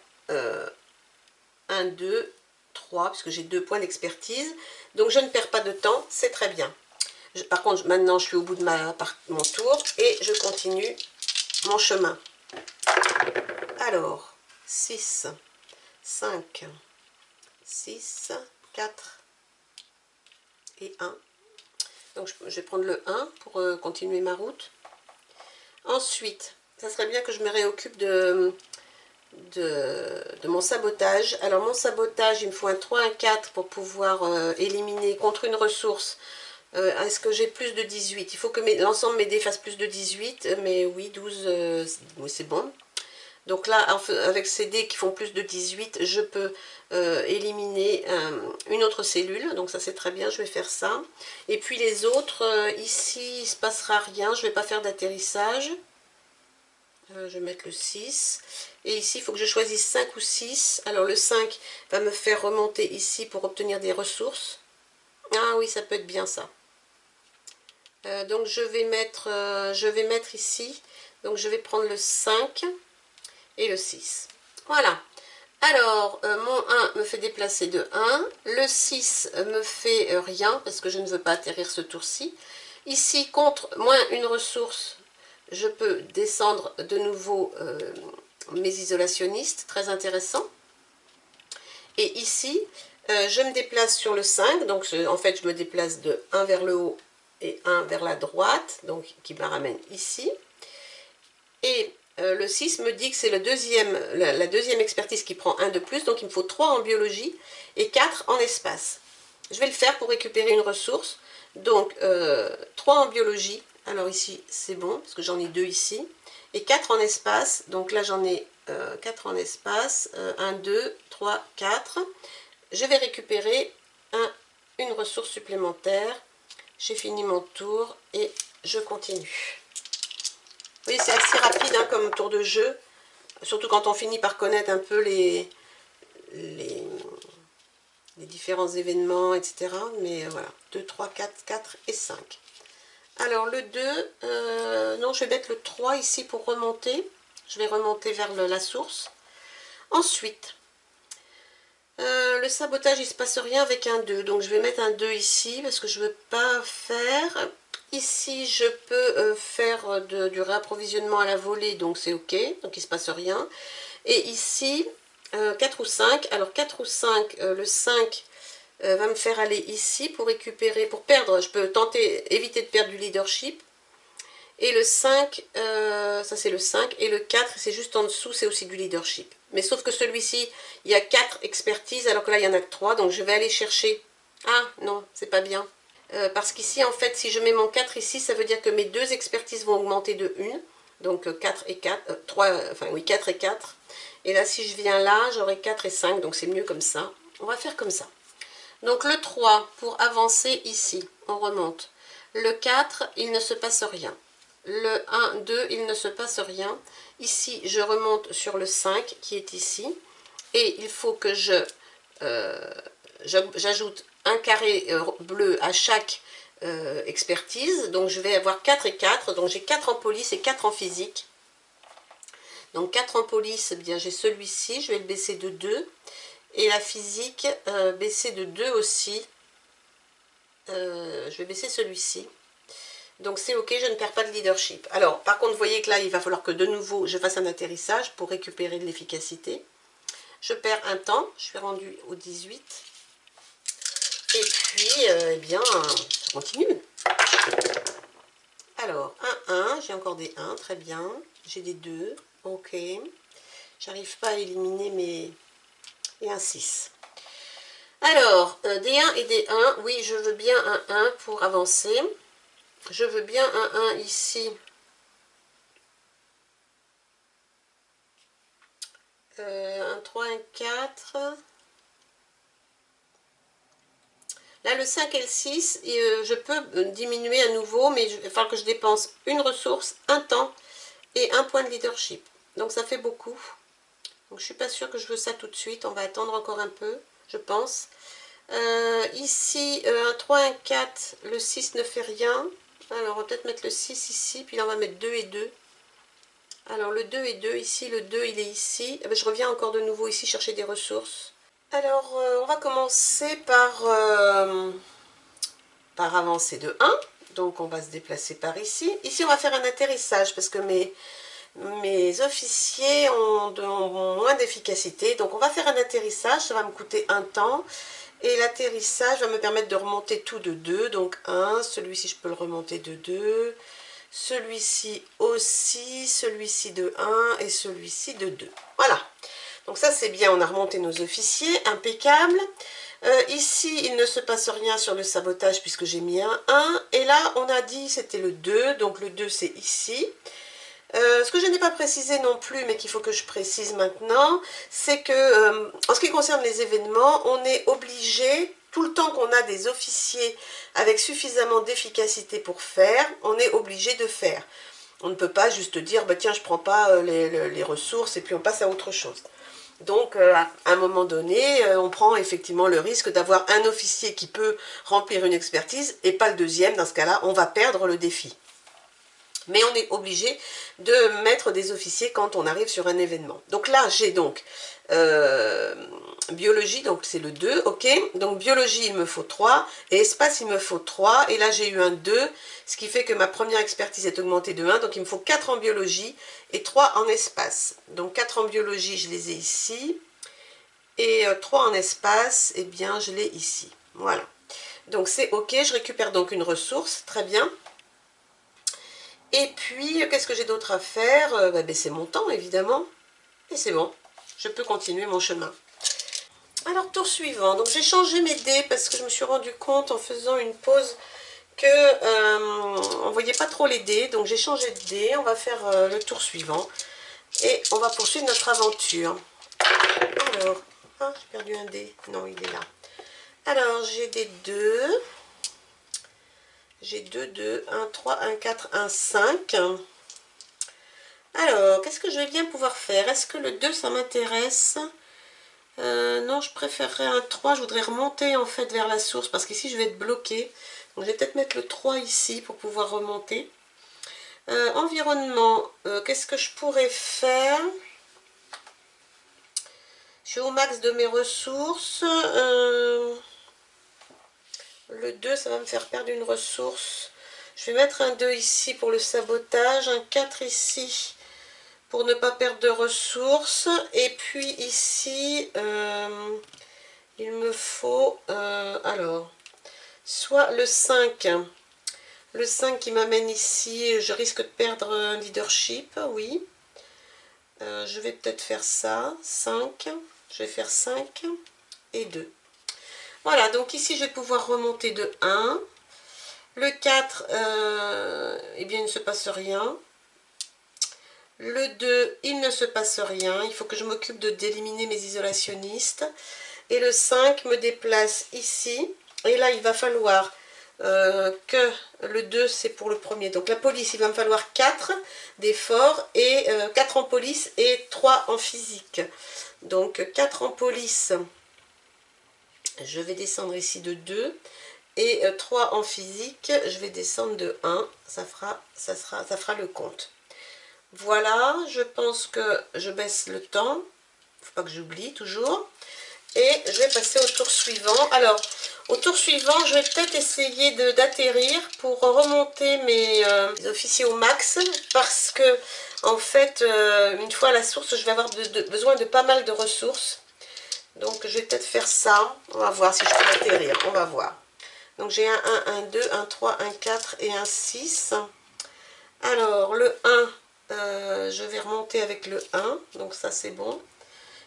1, 2, 3, puisque j'ai 2 points d'expertise. Donc je ne perds pas de temps, c'est très bien. Par contre, maintenant, je suis au bout de mon tour et je continue mon chemin. Alors, 6, 5, 6, 4 et 1. Donc, je vais prendre le 1 pour continuer ma route. Ensuite, ça serait bien que je me réoccupe de mon sabotage. Alors, mon sabotage, il me faut un 3, un 4 pour pouvoir éliminer contre une ressource. Est-ce que j'ai plus de 18? Il faut que l'ensemble de mes dés fasse plus de 18, mais oui, 12, oui, c'est bon. Donc là, avec ces dés qui font plus de 18, je peux éliminer une autre cellule. Donc ça, c'est très bien, je vais faire ça. Et puis les autres, ici, il ne se passera rien. Je ne vais pas faire d'atterrissage. Je vais mettre le 6. Et ici, il faut que je choisisse 5 ou 6. Alors le 5 va me faire remonter ici pour obtenir des ressources. Ah oui, ça peut être bien ça. Donc je vais mettre ici. Donc je vais prendre le 5 et le 6. Voilà. Alors, mon 1 me fait déplacer de 1. Le 6 me fait rien parce que je ne veux pas atterrir ce tour-ci. Ici, contre moins une ressource, je peux descendre de nouveau mes isolationnistes. Très intéressant. Et ici, je me déplace sur le 5. Donc, en fait, je me déplace de 1 vers le haut et 1 vers la droite. Donc, qui me ramène ici. Et le 6 me dit que c'est la deuxième expertise qui prend 1 de plus, donc il me faut 3 en biologie et 4 en espace. Je vais le faire pour récupérer une ressource. Donc 3 en biologie, alors ici c'est bon, parce que j'en ai 2 ici, et 4 en espace, donc là j'en ai 4 en espace, 1, 2, 3, 4. Je vais récupérer une ressource supplémentaire. J'ai fini mon tour et je continue. Oui, c'est assez rapide hein, comme tour de jeu, surtout quand on finit par connaître un peu les les différents événements, etc. Mais voilà, 2, 3, 4, 4 et 5. Alors le 2, non, je vais mettre le 3 ici pour remonter. Je vais remonter vers la source. Ensuite, le sabotage, il ne se passe rien avec un 2. Donc je vais mettre un 2 ici parce que je ne veux pas faire. Ici, je peux faire du réapprovisionnement à la volée, donc c'est OK. Donc il ne se passe rien. Et ici, 4 ou 5. Alors 4 ou 5, le 5 va me faire aller ici pour récupérer, pour perdre. Je peux tenter, éviter de perdre du leadership. Et le 5, ça c'est le 5, et le 4, c'est juste en dessous, c'est aussi du leadership. Mais sauf que celui-ci, il y a 4 expertises, alors que là, il y en a que 3, donc je vais aller chercher... Ah, non, c'est pas bien. Parce qu'ici, en fait, si je mets mon 4 ici, ça veut dire que mes 2 expertises vont augmenter de 1. Donc 4 et 4, 3, enfin oui, 4 et 4. Et là, si je viens là, j'aurai 4 et 5, donc c'est mieux comme ça. On va faire comme ça. Donc le 3, pour avancer ici, on remonte. Le 4, il ne se passe rien. Le 1, 2, il ne se passe rien. Ici, je remonte sur le 5 qui est ici. Et il faut que j'ajoute un carré bleu à chaque expertise. Donc je vais avoir 4 et 4. Donc j'ai 4 en police et 4 en physique. Donc 4 en police, eh bien j'ai celui-ci. Je vais le baisser de 2. Et la physique, baisser de 2 aussi. Je vais baisser celui-ci. Donc c'est OK, je ne perds pas de leadership. Alors, par contre, vous voyez que là, il va falloir que de nouveau, je fasse un atterrissage pour récupérer de l'efficacité. Je perds un temps, je suis rendue au 18. Et puis, eh bien, je continue. Alors, 1, 1, j'ai encore des 1, très bien. J'ai des 2, OK. J'arrive pas à éliminer mes... Et un 6. Alors, des 1 et des 1, oui, je veux bien un 1 pour avancer. Je veux bien un 1 ici. Un 3, un 4. Là, le 5 et le 6, je peux diminuer à nouveau, mais il va falloir que je dépense une ressource, un temps et un point de leadership. Donc ça fait beaucoup. Donc je ne suis pas sûre que je veux ça tout de suite. On va attendre encore un peu, je pense. Ici, un 3, un 4, le 6 ne fait rien. Alors, on va peut-être mettre le 6 ici, puis là, on va mettre 2 et 2. Alors, le 2 et 2, ici, le 2, il est ici. Je reviens encore de nouveau ici chercher des ressources. Alors, on va commencer par avancer de 1. Donc, on va se déplacer par ici. Ici, on va faire un atterrissage parce que mes officiers ont moins d'efficacité. Donc, on va faire un atterrissage. Ça va me coûter un temps. Et l'atterrissage va me permettre de remonter tout de 2. Donc 1, celui-ci je peux le remonter de 2. Celui-ci aussi, celui-ci de 1 et celui-ci de 2. Voilà. Donc ça c'est bien, on a remonté nos officiers, impeccable. Ici, il ne se passe rien sur le sabotage puisque j'ai mis un 1. Et là, on a dit c'était le 2, donc le 2 c'est ici. Ce que je n'ai pas précisé non plus, mais qu'il faut que je précise maintenant, c'est que, en ce qui concerne les événements, on est obligé, tout le temps qu'on a des officiers avec suffisamment d'efficacité pour faire, on est obligé de faire. On ne peut pas juste dire, bah, tiens, je ne prends pas les ressources et puis on passe à autre chose. Donc, à un moment donné, on prend effectivement le risque d'avoir un officier qui peut remplir une expertise et pas le deuxième. Dans ce cas-là, on va perdre le défi. Mais on est obligé de mettre des officiers quand on arrive sur un événement. Donc là, j'ai donc biologie, donc c'est le 2, ok. Donc biologie, il me faut 3, et espace, il me faut 3, et là j'ai eu un 2, ce qui fait que ma première expertise est augmentée de 1, donc il me faut 4 en biologie et 3 en espace. Donc 4 en biologie, je les ai ici, et 3 en espace, eh bien je l'ai ici. Voilà. Donc c'est ok, je récupère donc une ressource, très bien. Et puis, qu'est-ce que j'ai d'autre à faire? Baisser mon temps, évidemment. Et c'est bon, je peux continuer mon chemin. Alors, tour suivant. Donc, j'ai changé mes dés parce que je me suis rendu compte en faisant une pause que on ne voyait pas trop les dés. Donc, j'ai changé de dés. On va faire le tour suivant. Et on va poursuivre notre aventure. Alors, ah, j'ai perdu un dé. Non, il est là. Alors, j'ai des 2. J'ai 2, 2, 1, 3, 1, 4, 1, 5. Alors, qu'est-ce que je vais bien pouvoir faire? Est-ce que le 2, ça m'intéresse? Non, je préférerais un 3. Je voudrais remonter en fait vers la source parce qu'ici je vais être bloquée. Donc je vais peut-être mettre le 3 ici pour pouvoir remonter. Environnement, qu'est-ce que je pourrais faire? Je suis au max de mes ressources. Le 2, ça va me faire perdre une ressource. Je vais mettre un 2 ici pour le sabotage, un 4 ici pour ne pas perdre de ressources. Et puis ici, il me faut, alors, soit le 5. Le 5 qui m'amène ici, je risque de perdre un leadership, oui. Je vais peut-être faire ça, 5. Je vais faire 5 et 2. Voilà, donc ici je vais pouvoir remonter de 1. Le 4, eh bien il ne se passe rien. Le 2, il ne se passe rien. Il faut que je m'occupe d'éliminer mes isolationnistes. Et le 5 me déplace ici. Et là, il va falloir que le 2, c'est pour le premier. Donc la police, il va me falloir 4 d'efforts, et 4 en police et 3 en physique. Donc 4 en police, je vais descendre ici de 2. Et 3 en physique, je vais descendre de 1. Ça fera le compte. Voilà, je pense que je baisse le temps. Il ne faut pas que j'oublie toujours. Et je vais passer au tour suivant. Alors, au tour suivant, je vais peut-être essayer d'atterrir pour remonter mes officiers au max. Parce que, en fait, une fois à la source, je vais avoir besoin de pas mal de ressources. Donc, je vais peut-être faire ça. On va voir si je peux atterrir. On va voir. Donc, j'ai un 1, un 2, un 3, un 4 et un 6. Alors, le 1, je vais remonter avec le 1. Donc, ça, c'est bon.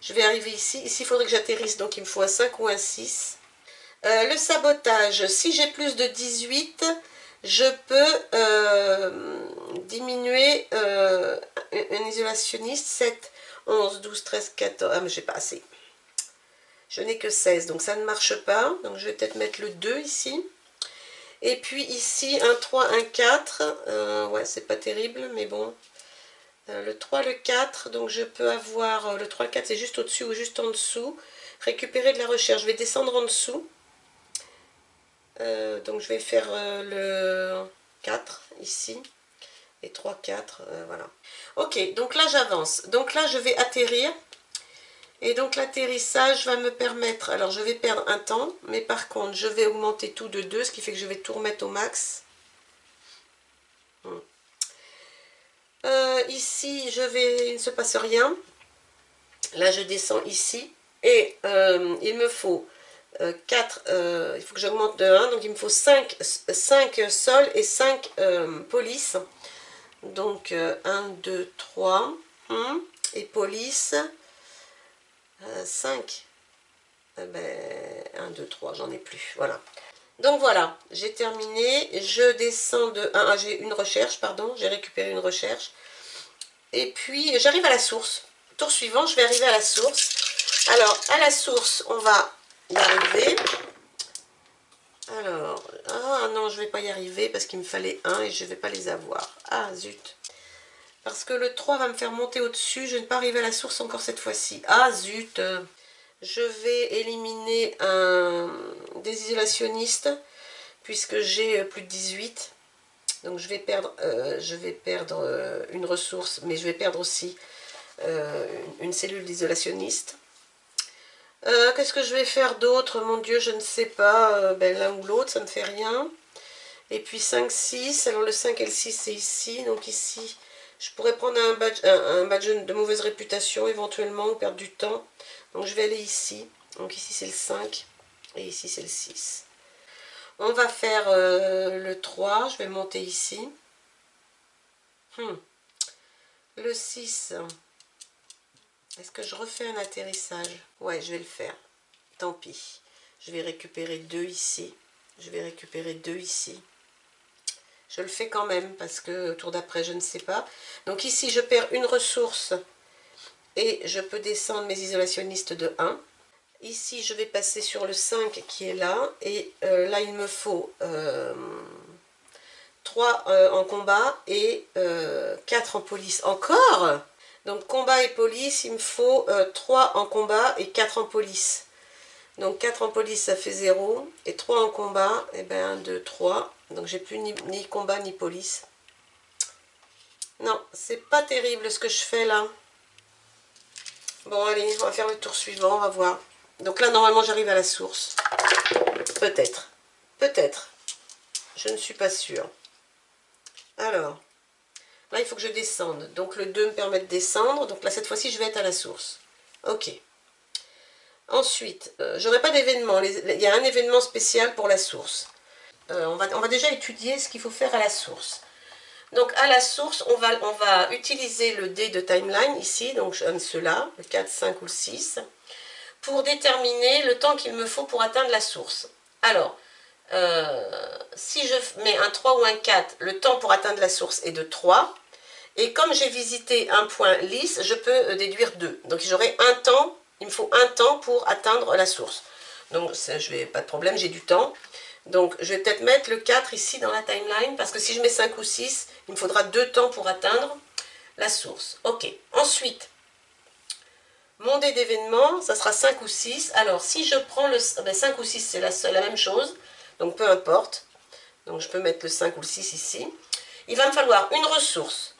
Je vais arriver ici. Ici, il faudrait que j'atterrisse, donc il me faut un 5 ou un 6. Le sabotage, si j'ai plus de 18, je peux diminuer un isolationniste. 7, 11, 12, 13, 14. Ah, mais j'ai pas assez. Je n'ai que 16, donc ça ne marche pas. Donc je vais peut-être mettre le 2 ici. Et puis ici, un 3, un 4. Ouais, c'est pas terrible, mais bon. Le 3, le 4, donc je peux avoir, le 3, le 4 c'est juste au-dessus ou juste en dessous. Récupérer de la recherche, je vais descendre en dessous. Donc je vais faire le 4 ici. Et 3, 4, voilà. Ok, donc là j'avance. Donc là je vais atterrir. Et donc l'atterrissage va me permettre, alors je vais perdre un temps, mais par contre je vais augmenter tout de 2, ce qui fait que je vais tout remettre au max. Ici, il ne se passe rien. Là, je descends ici. Et il me faut 4, il faut que j'augmente de 1. Donc, il me faut 5 sols et 5 polices. Donc, 1, 2, 3. Et police, 5. Ben, 1, 2, 3, j'en ai plus. Voilà. Donc, voilà, j'ai terminé. Je descends de 1. Ah, j'ai une recherche, pardon. J'ai récupéré une recherche. Et puis, j'arrive à la source. Tour suivant, je vais arriver à la source. Alors, à la source, on va y arriver. Alors, ah non, je ne vais pas y arriver parce qu'il me fallait 1 et je ne vais pas les avoir. Ah, zut. Parce que le 3 va me faire monter au-dessus. Je ne vais pas arriver à la source encore cette fois-ci. Ah, zut. Je vais éliminer des isolationnistes puisque j'ai plus de 18. Donc, je vais perdre une ressource, mais je vais perdre aussi une cellule d'isolationniste. Qu'est-ce que je vais faire d'autre? Mon Dieu, je ne sais pas. Ben, l'un ou l'autre, ça ne me fait rien. Et puis 5, 6. Alors le 5 et le 6, c'est ici. Donc ici, je pourrais prendre un badge de mauvaise réputation éventuellement, ou perdre du temps. Donc je vais aller ici. Donc ici, c'est le 5. Et ici, c'est le 6. On va faire le 3. Je vais monter ici. Le 6. Est-ce que je refais un atterrissage? Ouais, je vais le faire. Tant pis. Je vais récupérer 2 ici. Je vais récupérer 2 ici. Je le fais quand même parce que au tour d'après, je ne sais pas. Donc ici, je perds une ressource et je peux descendre mes isolationnistes de 1. Ici, je vais passer sur le 5 qui est là. Et là, il me faut 3 en combat et 4 en police. Encore? Donc combat et police, il me faut 3 en combat et 4 en police. Donc 4 en police, ça fait 0. Et 3 en combat, et bien 1, 2, 3. Donc j'ai plus ni combat ni police. Non, c'est pas terrible ce que je fais là. Bon, allez, on va faire le tour suivant, on va voir. Donc là, normalement, j'arrive à la source. Peut-être. Peut-être. Je ne suis pas sûre. Alors, là, il faut que je descende. Donc le 2 me permet de descendre. Donc là, cette fois-ci, je vais être à la source. Ok. Ensuite, j'aurai pas d'événement. Il y a un événement spécial pour la source. On va déjà étudier ce qu'il faut faire à la source. Donc à la source, on va utiliser le dé de timeline ici, donc ceux-là, le 4, 5 ou le 6, pour déterminer le temps qu'il me faut pour atteindre la source. Alors, si je mets un 3 ou un 4, le temps pour atteindre la source est de 3. Et comme j'ai visité un point lisse, je peux déduire 2. Donc j'aurai un temps, il me faut un temps pour atteindre la source. Donc ça, pas de problème, j'ai du temps. Donc je vais peut-être mettre le 4 ici dans la timeline, parce que si je mets 5 ou 6, il me faudra 2 temps pour atteindre la source. Ok, ensuite, mon dé d'événement, ça sera 5 ou 6. Alors si je prends le 5 ou 6, c'est la même chose, donc peu importe. Donc je peux mettre le 5 ou le 6 ici. Il va me falloir une ressource.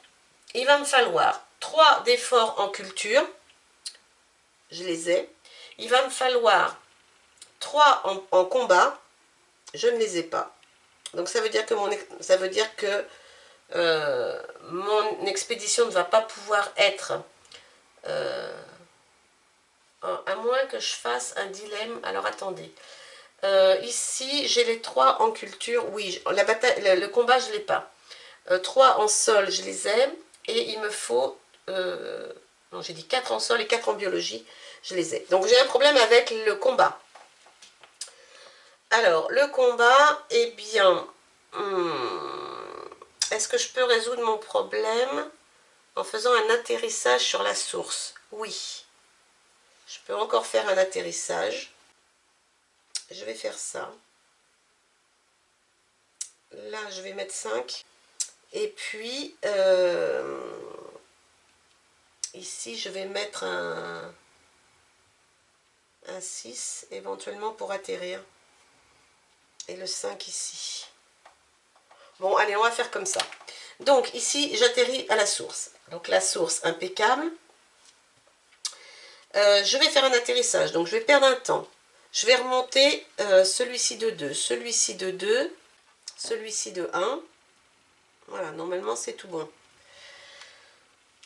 Il va me falloir 3 d'efforts en culture. Je les ai. Il va me falloir 3 en combat. Je ne les ai pas. Donc ça veut dire que mon expédition ne va pas pouvoir être... à moins que je fasse un dilemme. Alors attendez. Ici, j'ai les 3 en culture. Oui, le combat, je ne l'ai pas. 3 en sol, je les ai. Et il me faut... non, j'ai dit 4 en sol et 4 en biologie. Je les ai. Donc j'ai un problème avec le combat. Alors, le combat, eh bien... est-ce que je peux résoudre mon problème en faisant un atterrissage sur la source? Oui. Je peux encore faire un atterrissage. Je vais faire ça. Là, je vais mettre 5. Et puis, ici, je vais mettre un 6, éventuellement, pour atterrir. Et le 5 ici. Bon, allez, on va faire comme ça. Donc, ici, j'atterris à la source. Donc, la source, impeccable. Je vais faire un atterrissage. Donc, je vais perdre un temps. Je vais remonter celui-ci de 2, celui-ci de 2, celui-ci de 1. Voilà, normalement, c'est tout bon.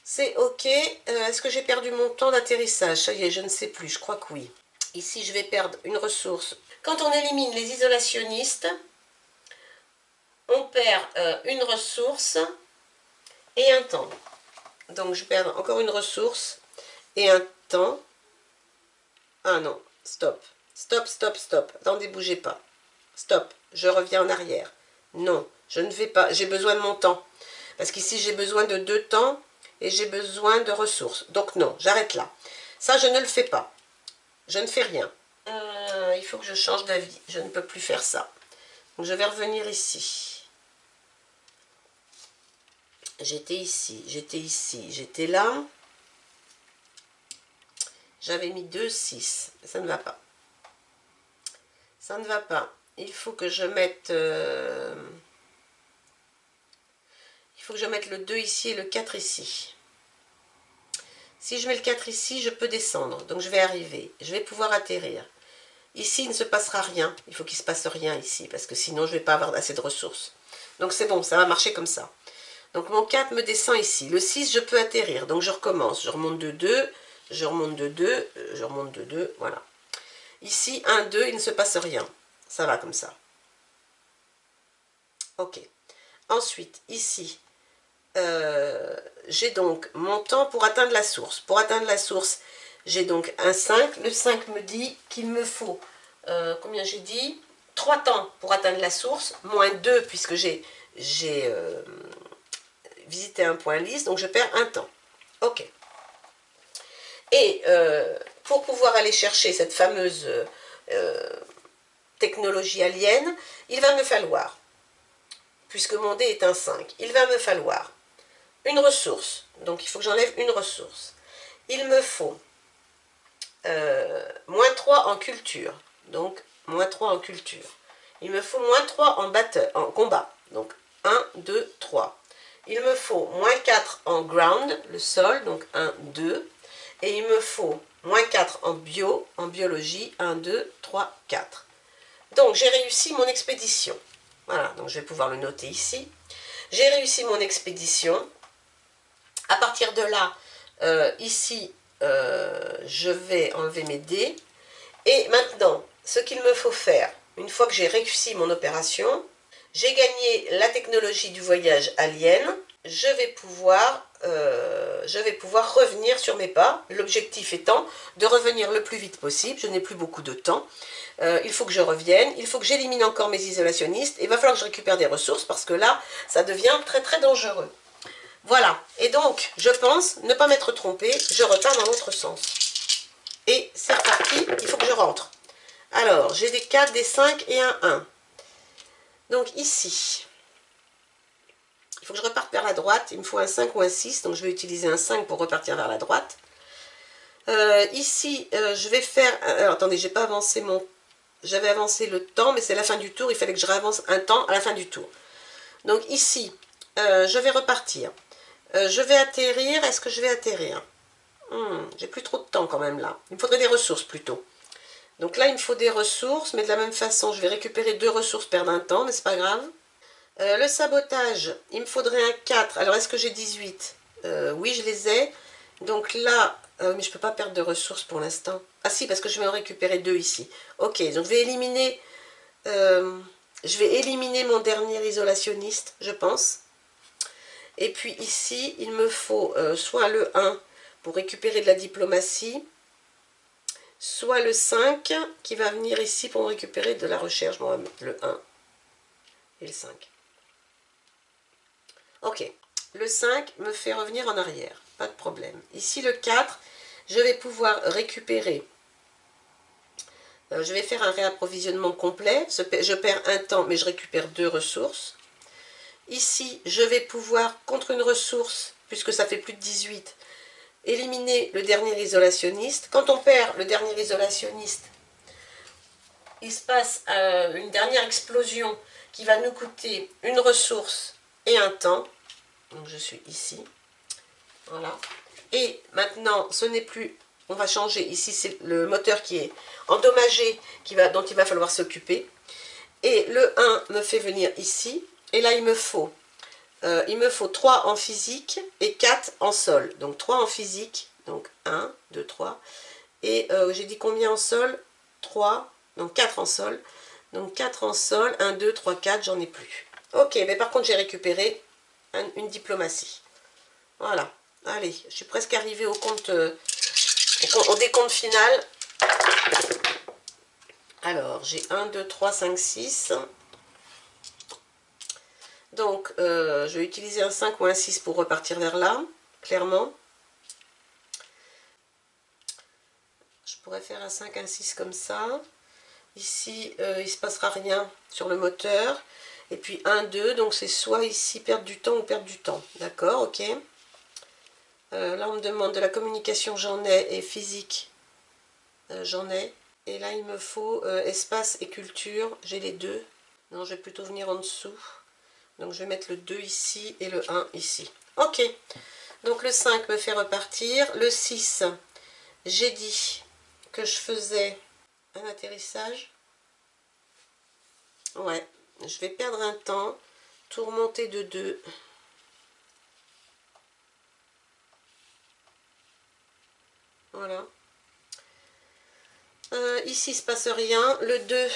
C'est OK. Est-ce que j'ai perdu mon temps d'atterrissage? Ça y est, je ne sais plus. Je crois que oui. Ici, je vais perdre une ressource. Quand on élimine les isolationnistes, on perd une ressource et un temps. Donc, je perds encore une ressource et un temps. Ah non, stop. Stop, stop, stop. Attendez, bougez pas. Stop, je reviens en arrière. Non, je ne vais pas. J'ai besoin de mon temps. Parce qu'ici, j'ai besoin de 2 temps et j'ai besoin de ressources. Donc non, j'arrête là. Ça, je ne le fais pas. Je ne fais rien. Il faut que je change d'avis. Je ne peux plus faire ça. Donc, je vais revenir ici. J'étais ici, j'étais ici, j'étais là. J'avais mis 2, 6. Ça ne va pas. Ça ne va pas. Il faut que je mette... il faut que je mette le 2 ici et le 4 ici. Si je mets le 4 ici, je peux descendre. Donc je vais arriver. Je vais pouvoir atterrir. Ici, il ne se passera rien. Il faut qu'il ne se passe rien ici, parce que sinon, je ne vais pas avoir assez de ressources. Donc c'est bon, ça va marcher comme ça. Donc mon 4 me descend ici. Le 6, je peux atterrir. Donc je recommence. Je remonte de 2, je remonte de 2, je remonte de 2, voilà. Ici, 1, 2, il ne se passe rien. Ça va comme ça. Ok. Ensuite, ici, j'ai donc mon temps pour atteindre la source. Pour atteindre la source, j'ai donc un 5. Le 5 me dit qu'il me faut, combien j'ai dit? 3 temps pour atteindre la source, moins 2 puisque j'ai visité un point lisse, donc je perds un temps. Ok. Et pour pouvoir aller chercher cette fameuse technologie alien, il va me falloir, puisque mon dé est un 5, il va me falloir une ressource. Donc il faut que j'enlève une ressource. Il me faut moins 3 en culture. Donc moins 3 en culture. Il me faut moins 3 en battle, en combat. Donc 1, 2, 3. Il me faut moins 4 en ground, le sol, donc 1, 2. Et il me faut moins 4 en bio, en biologie, 1, 2, 3, 4. Donc j'ai réussi mon expédition. Voilà, donc je vais pouvoir le noter ici. J'ai réussi mon expédition. À partir de là, ici, je vais enlever mes dés. Et maintenant, ce qu'il me faut faire, une fois que j'ai réussi mon opération, j'ai gagné la technologie du voyage alien, je vais pouvoir revenir sur mes pas, l'objectif étant de revenir le plus vite possible, je n'ai plus beaucoup de temps, il faut que je revienne, il faut que j'élimine encore mes isolationnistes, et il va falloir que je récupère des ressources, parce que là, ça devient très très dangereux. Voilà, et donc, je pense ne pas m'être trompée, je repars dans l'autre sens. Et c'est reparti, il faut que je rentre. Alors, j'ai des 4, des 5 et un 1. Donc ici, il faut que je reparte vers la droite, il me faut un 5 ou un 6, donc je vais utiliser un 5 pour repartir vers la droite. Ici, je vais faire... Alors, attendez, j'ai pas avancé mon... J'avais avancé le temps, mais c'est la fin du tour, il fallait que je réavance un temps à la fin du tour. Donc ici, je vais repartir. Je vais atterrir, est-ce que je vais atterrir? J'ai plus trop de temps quand même là. Il me faudrait des ressources plutôt. Donc là, il me faut des ressources, mais de la même façon, je vais récupérer 2 ressources, perdre un temps, mais c'est pas grave. Le sabotage, il me faudrait un 4. Alors, est-ce que j'ai 18? Oui, je les ai. Donc là, mais je ne peux pas perdre de ressources pour l'instant. Ah si, parce que je vais en récupérer 2 ici. Ok, donc je vais éliminer mon dernier isolationniste, je pense. Et puis ici, il me faut soit le 1 pour récupérer de la diplomatie, soit le 5 qui va venir ici pour récupérer de la recherche. Bon, on va mettre le 1 et le 5. Ok, le 5 me fait revenir en arrière, pas de problème. Ici le 4, je vais pouvoir récupérer, je vais faire un réapprovisionnement complet, je perds un temps mais je récupère 2 ressources. Ici, je vais pouvoir, contre une ressource, puisque ça fait plus de 18, éliminer le dernier isolationniste. Quand on perd le dernier isolationniste, il se passe une dernière explosion qui va nous coûter une ressource et un temps. Donc je suis ici. Voilà. Et maintenant, ce n'est plus... On va changer. Ici, c'est le moteur qui est endommagé, dont il va falloir s'occuper. Et le 1 me fait venir ici. Et là, il me faut 3 en physique et 4 en sol. Donc 3 en physique. Donc 1, 2, 3. Et j'ai dit combien en sol? 3. Donc 4 en sol. Donc 4 en sol. 1, 2, 3, 4. J'en ai plus. Ok, mais par contre, j'ai récupéré une diplomatie. Voilà. Allez, je suis presque arrivée au compte, au décompte final. Alors, j'ai 1, 2, 3, 5, 6. Donc, je vais utiliser un 5 ou un 6 pour repartir vers là, clairement. Je pourrais faire un 5, un 6 comme ça. Ici, il ne se passera rien sur le moteur. Et puis 1, 2, donc c'est soit ici perdre du temps ou perdre du temps. D'accord, ok. Là, on me demande de la communication, j'en ai, et physique, j'en ai. Et là, il me faut espace et culture, j'ai les deux. Non, je vais plutôt venir en dessous. Donc, je vais mettre le 2 ici et le 1 ici. Ok, donc le 5 me fait repartir. Le 6, j'ai dit que je faisais un atterrissage. Ouais, je vais perdre un temps, tout remonter de 2. Voilà. Ici, il ne se passe rien. Le 2,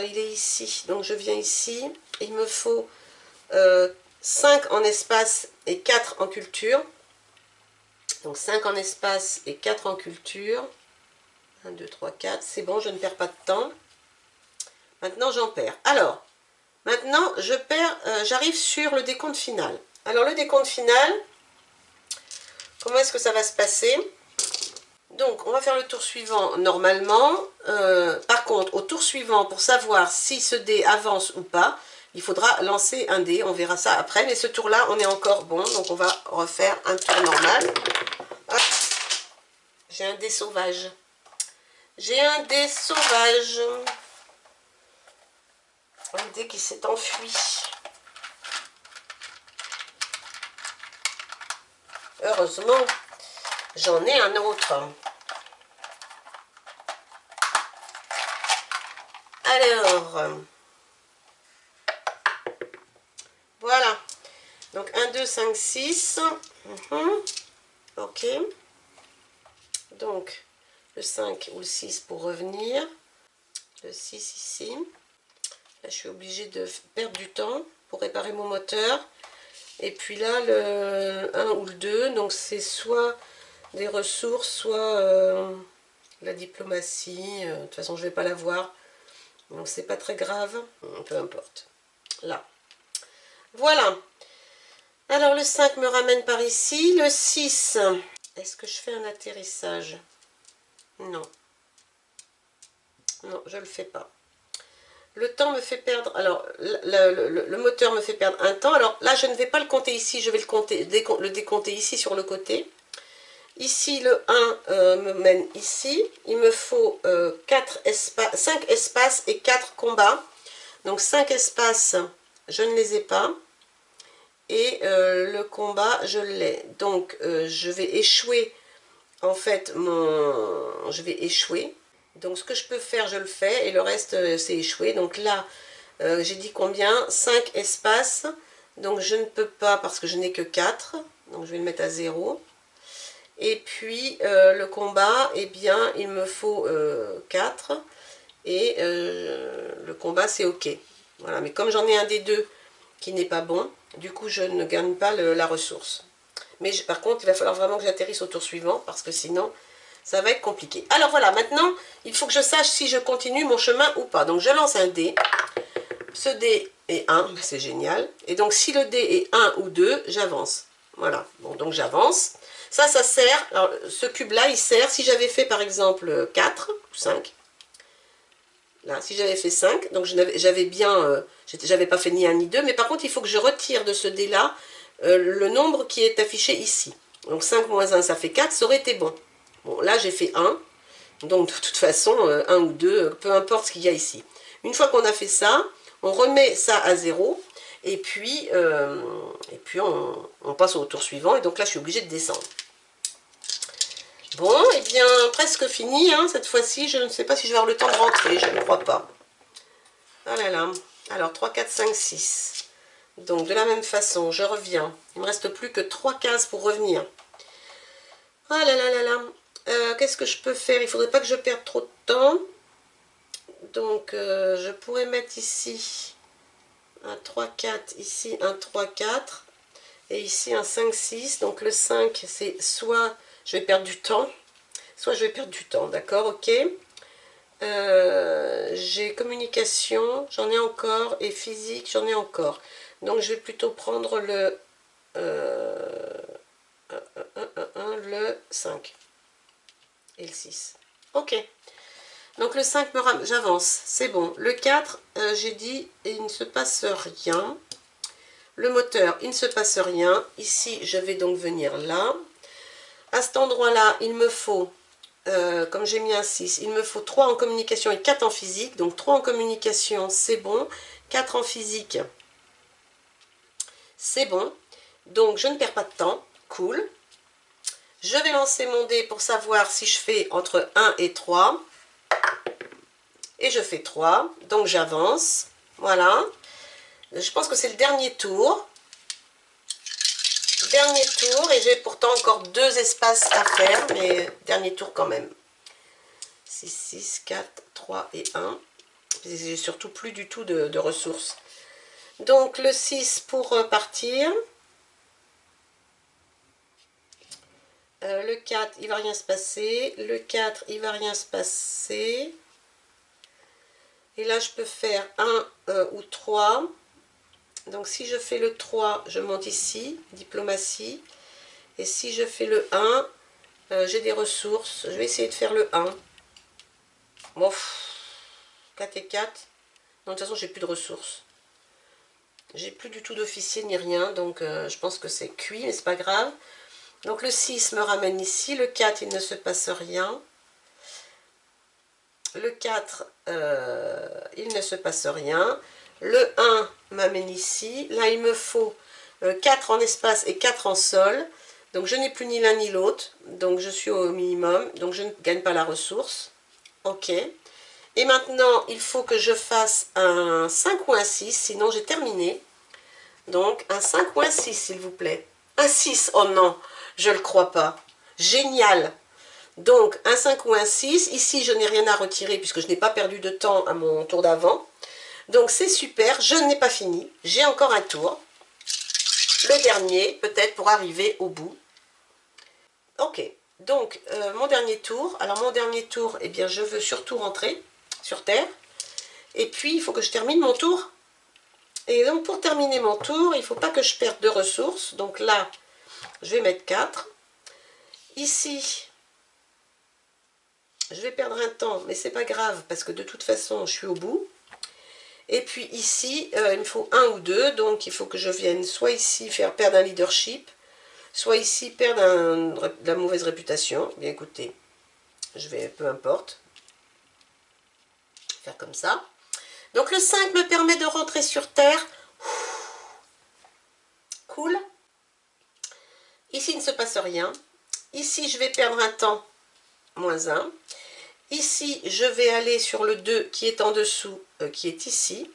il est ici. Donc, je viens ici. Il me faut 5 en espace et 4 en culture. Donc, 5 en espace et 4 en culture. 1, 2, 3, 4. C'est bon, je ne perds pas de temps. Maintenant, j'en perds. Alors, maintenant, j'arrive sur le décompte final. Alors, le décompte final, comment est-ce que ça va se passer ? Donc, on va faire le tour suivant normalement. Par contre, au tour suivant, pour savoir si ce dé avance ou pas, il faudra lancer un dé, on verra ça après, mais ce tour-là, on est encore bon, donc on va refaire un tour normal. J'ai un dé sauvage. J'ai un dé sauvage. Un dé qui s'est enfui. Heureusement, j'en ai un autre. Alors, voilà. Donc 1, 2, 5, 6. Ok. Donc, le 5 ou le 6 pour revenir. Le 6 ici. Là, je suis obligée de perdre du temps pour réparer mon moteur. Et puis là, le 1 ou le 2. Donc, c'est soit des ressources, soit la diplomatie. De toute façon, je ne vais pas la voir. Donc, c'est pas très grave. Peu importe. Là. Voilà. Alors, le 5 me ramène par ici. Le 6. Est-ce que je fais un atterrissage? Non. Non, je ne le fais pas. Le temps me fait perdre, alors le moteur me fait perdre un temps. Alors là, je ne vais pas le compter ici, je vais le décompter ici sur le côté. Ici, le 1 me mène ici. Il me faut 5 espaces et 4 combats. Donc 5 espaces, je ne les ai pas. Et le combat, je l'ai. Donc je vais échouer, en fait, je vais échouer. Donc ce que je peux faire, je le fais, et le reste, c'est échoué. Donc là, j'ai dit combien? 5 espaces. Donc je ne peux pas parce que je n'ai que 4. Donc je vais le mettre à 0. Et puis le combat, eh bien, il me faut 4. Et le combat, c'est OK. Voilà, mais comme j'en ai un des deux qui n'est pas bon, du coup, je ne gagne pas la ressource. Mais par contre, il va falloir vraiment que j'atterrisse au tour suivant, parce que sinon, ça va être compliqué. Alors voilà, maintenant, il faut que je sache si je continue mon chemin ou pas. Donc je lance un dé. Ce dé est 1, c'est génial. Et donc si le dé est 1 ou 2, j'avance. Voilà, bon, donc j'avance. Ça sert, alors ce cube-là, il sert, si j'avais fait par exemple 4 ou 5, là, si j'avais fait 5, donc j'avais bien, j'avais pas fait ni 1 ni 2, mais par contre, il faut que je retire de ce dé-là le nombre qui est affiché ici. Donc 5 moins 1, ça fait 4, ça aurait été bon. Bon, là, j'ai fait 1, donc de toute façon, 1 ou 2, peu importe ce qu'il y a ici. Une fois qu'on a fait ça, on remet ça à 0, et puis on passe au tour suivant, et donc là, je suis obligée de descendre. Bon, et bien, presque fini, hein, cette fois-ci, je ne sais pas si je vais avoir le temps de rentrer, je ne crois pas. Ah là là, alors 3, 4, 5, 6. Donc de la même façon, je reviens. Il ne me reste plus que 3 cases pour revenir. Ah là là là là. Qu'est-ce que je peux faire? Il ne faudrait pas que je perde trop de temps. Donc je pourrais mettre ici un 3, 4, ici un 3, 4. Et ici un 5, 6. Donc le 5, c'est soit je vais perdre du temps, soit je vais perdre du temps. D'accord, ok. J'ai communication, j'en ai encore, et physique, j'en ai encore. Donc je vais plutôt prendre le 5 et le 6. Ok. Donc le 5, j'avance, c'est bon. Le 4, j'ai dit, il ne se passe rien. Le moteur, il ne se passe rien. Ici, je vais donc venir là. À cet endroit-là, il me faut, comme j'ai mis un 6, il me faut 3 en communication et 4 en physique. Donc 3 en communication, c'est bon. 4 en physique, c'est bon. Donc je ne perds pas de temps. Cool. Je vais lancer mon dé pour savoir si je fais entre 1 et 3. Et je fais 3. Donc j'avance. Voilà. Je pense que c'est le dernier tour. Dernier tour. Et j'ai pourtant encore 2 espaces à faire. Mais dernier tour quand même. 6, 6, 4, 3 et 1. J'ai surtout plus du tout de ressources. Donc le 6 pour partir. Le 4, il ne va rien se passer. Le 4, il ne va rien se passer. Et là, je peux faire 1 ou 3. Donc si je fais le 3, je monte ici, diplomatie. Et si je fais le 1, j'ai des ressources. Je vais essayer de faire le 1. Bon, 4 et 4. Non, de toute façon, j'ai plus de ressources. J'ai plus du tout d'officier ni rien, donc je pense que c'est cuit, mais c'est pas grave. Donc le 6 me ramène ici, le 4 il ne se passe rien. Le 4 il ne se passe rien. Le 1 m'amène ici. Là il me faut 4 en espace et 4 en sol. Donc je n'ai plus ni l'un ni l'autre. Donc je suis au minimum. Donc je ne gagne pas la ressource. Ok. Et maintenant il faut que je fasse un 5 ou un 6. Sinon j'ai terminé. Donc un 5 ou un 6 s'il vous plaît. Un 6. Oh non. Je ne le crois pas. Génial. Donc un 5 ou un 6. Ici je n'ai rien à retirer puisque je n'ai pas perdu de temps à mon tour d'avant. Donc c'est super. Je n'ai pas fini. J'ai encore un tour. Le dernier, peut-être pour arriver au bout. Ok, donc mon dernier tour. Alors mon dernier tour, eh bien je veux surtout rentrer sur Terre. Et puis il faut que je termine mon tour. Et donc pour terminer mon tour, il ne faut pas que je perde de ressources. Donc là, je vais mettre 4. Ici, je vais perdre un temps, mais c'est pas grave parce que de toute façon, je suis au bout. Et puis ici, il me faut 1 ou 2. Donc il faut que je vienne soit ici faire perdre un leadership, soit ici perdre de la mauvaise réputation. Bien écoutez, je vais, peu importe, faire comme ça. Donc le 5 me permet de rentrer sur Terre. Cool. Ici, il ne se passe rien. Ici, je vais perdre un temps, moins 1. Ici, je vais aller sur le 2 qui est en dessous, qui est ici.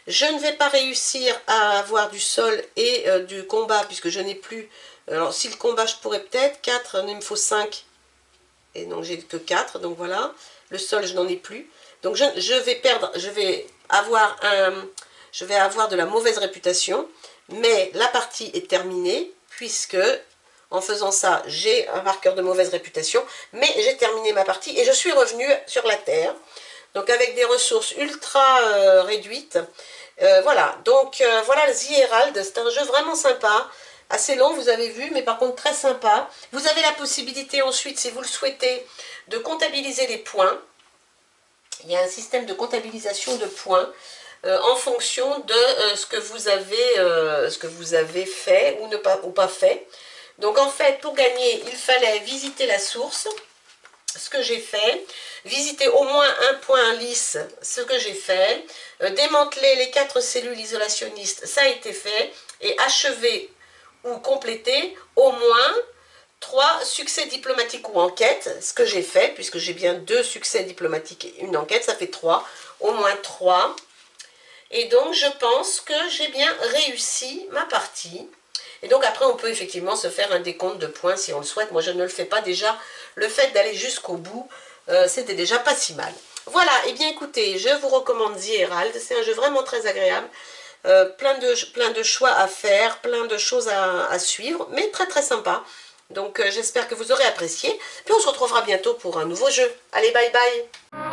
Je ne vais pas réussir à avoir du sol et du combat, puisque je n'ai plus... Alors, si le combat, je pourrais peut-être. 4, il me faut 5. Et donc, j'ai que 4. Donc, voilà. Le sol, je n'en ai plus. Donc, je vais perdre... Je vais avoir de la mauvaise réputation. Mais la partie est terminée, puisque... En faisant ça, j'ai un marqueur de mauvaise réputation, mais j'ai terminé ma partie et je suis revenue sur la Terre. Donc avec des ressources ultra réduites. Voilà, donc voilà The Herald, c'est un jeu vraiment sympa. Assez long, vous avez vu, mais par contre très sympa. Vous avez la possibilité ensuite, si vous le souhaitez, de comptabiliser les points. Il y a un système de comptabilisation de points en fonction de ce que vous avez fait ou pas fait. Donc en fait, pour gagner, il fallait visiter la source, ce que j'ai fait, visiter au moins un point lisse, ce que j'ai fait, démanteler les 4 cellules isolationnistes, ça a été fait, et achever ou compléter au moins 3 succès diplomatiques ou enquêtes, ce que j'ai fait, puisque j'ai bien 2 succès diplomatiques et une enquête, ça fait 3, au moins 3. Et donc je pense que j'ai bien réussi ma partie. Et donc après, on peut effectivement se faire un décompte de points si on le souhaite. Moi, je ne le fais pas déjà. Le fait d'aller jusqu'au bout, c'était déjà pas si mal. Voilà, et bien écoutez, je vous recommande The Herald. C'est un jeu vraiment très agréable. Plein de choix à faire, plein de choses à suivre, mais très très sympa. Donc j'espère que vous aurez apprécié. Puis on se retrouvera bientôt pour un nouveau jeu. Allez, bye bye!